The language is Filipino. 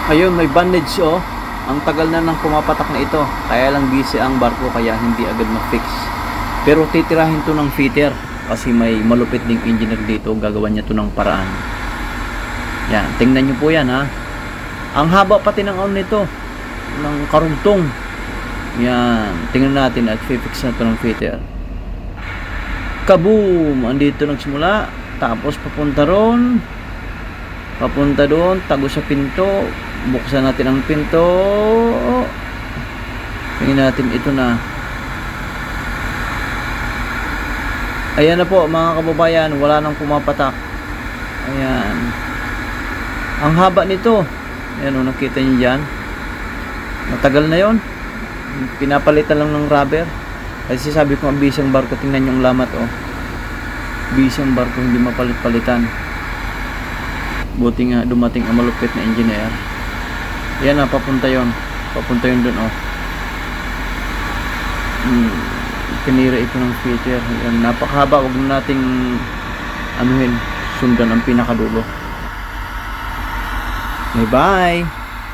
Ayun, may bandage oh. Ang tagal na nang pumapatak na ito. Kaya lang busy ang barko kaya hindi agad ma-fix. Pero titirahin to ng fitter kasi may malupit ding engineer dito. Gagawa niya to ng paraan. Yan, tingnan nyo po yan ha. Ang haba pati ng nito. Ng karugtong. Yan, tingnan natin at fix na to ng fitter. Kaboom! Andito nagsimula. Tapos papunta ron. Papunta doon, tago sa pinto. Buksan natin ang pinto. Tingnan natin ito na. Ayan na po mga kababayan, wala nang pumapatak. Ayan. Ang haba nito. Ayan o, nakita nyo dyan. Matagal na yon. Pinapalitan lang ng rubber. Kasi sabi ko, bisang barko, tingnan nyo ang lamat o. Bisang barko, hindi mapalit-palitan. Buti nga dumating ang malupit na engineer. Yan na, papunta yon. Papunta yun dun oh. Pinira ito ng fitter. Yan, napakahaba. Huwag na nating anuhin, sundan ang pinakadulo. Bye bye.